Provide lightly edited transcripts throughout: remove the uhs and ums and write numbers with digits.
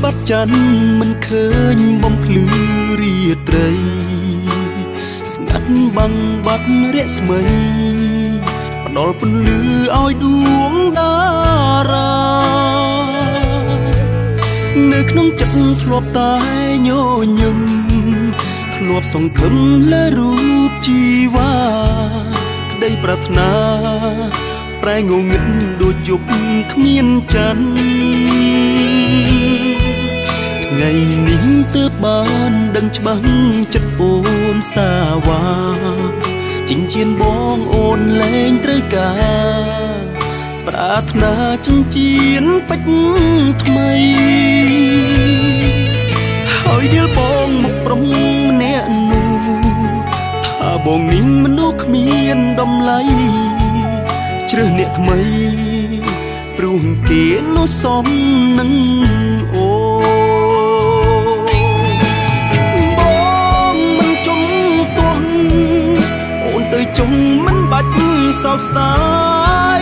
បាត់จันមិនឃើញបំភ្លឺរាត្រីស្ងាត់បាំងបាត់រស្មីផ្ដល់ពន្លឺឲ្យដួងតារានៅក្នុងចិត្តធ្លាប់តែញញឹមធ្លាប់សង្ឃឹមលើរូបជីវ៉ាក្តីប្រាថ្នាប្រែងងឹតដូចយប់គ្មានจันทร์ថ្ងៃនេះទើបបានដឹងច្បាស់ចិត្តអូនសាវ៉ាចិញ្ចៀនបងអូនលែងត្រូវការប្រាថ្នាចិញ្ចៀនពេជ្រថ្មីហើយដៀលបងមកប្រុងម្នាក់នោះថាបងនេះមនុស្សគ្មានតម្លៃជ្រើសអ្នកថ្មីព្រោះគេនោះសមនឹងអូបងមិនចង់ទាស់អូនទៅចង់មិនបាច់សោកស្ដាយ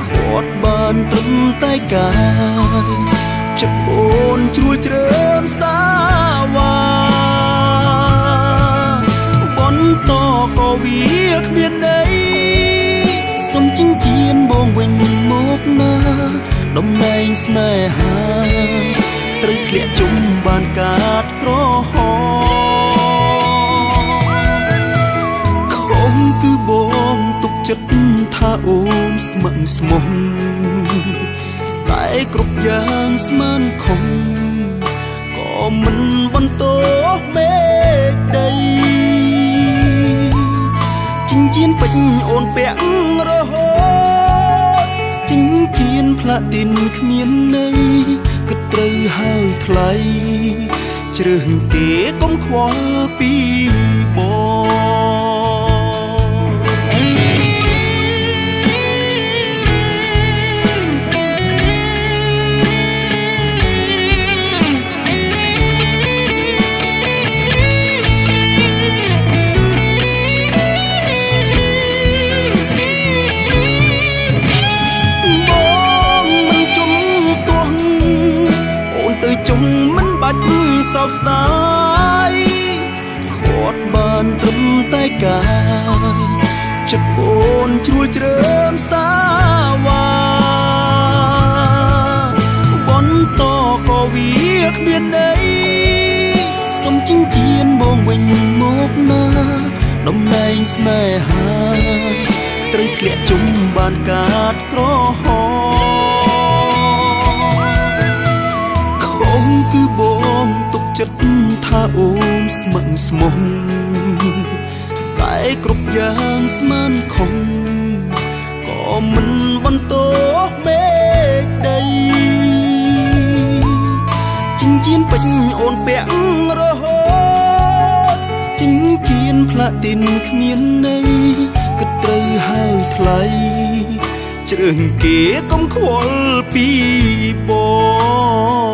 គាត់បានត្រឹមតែកាយចិត្តអូនជ្រួលជ្រើមសាវ៉ាបន្តក៏វាគ្មានន័យសុំចិញ្ចៀនបងវិញមកណាតំណែងស្នេហាត្រូវធ្លាក់ជុំបានកាតក្រហមខំគឺបងទុកចិត្តថាអូនស្មឹងស្មោះតែគ្រប់យ៉ាងស្មានខំក៏មិនបន្តមេដីចិញ្ចៀនពេជ្រអូនពាក់រហូតចិញ្ចៀនផ្លាទីនគ្មានន័យគិតត្រូវហើយថ្លៃជ្រើសគេកុំខ្វល់ពីបងសោកស្ដាយគាត់បានត្រឹមតែកាយចិត្តអូនជ្រួលជ្រើមសាវ៉ាបន្តក៏វាគ្មានន័យសុំចិញ្ចៀនបងវិញមកណាតំណែងស្នេហាត្រូវធ្លាក់ជុំបានកាតក្រហមគឺបងទុកចិត្តថាអូនស្មឹងស្មោះតែគ្រប់យ៉ាងស្មានខំក៏មិនបន្តមេដីចិញ្ចៀនពេជ្រអូនពាក់រហូតចិញ្ចៀនផ្លាទីនគ្មានន័យគិតត្រូវហើយថ្លៃជ្រើសគេកុំខ្វល់ពីបង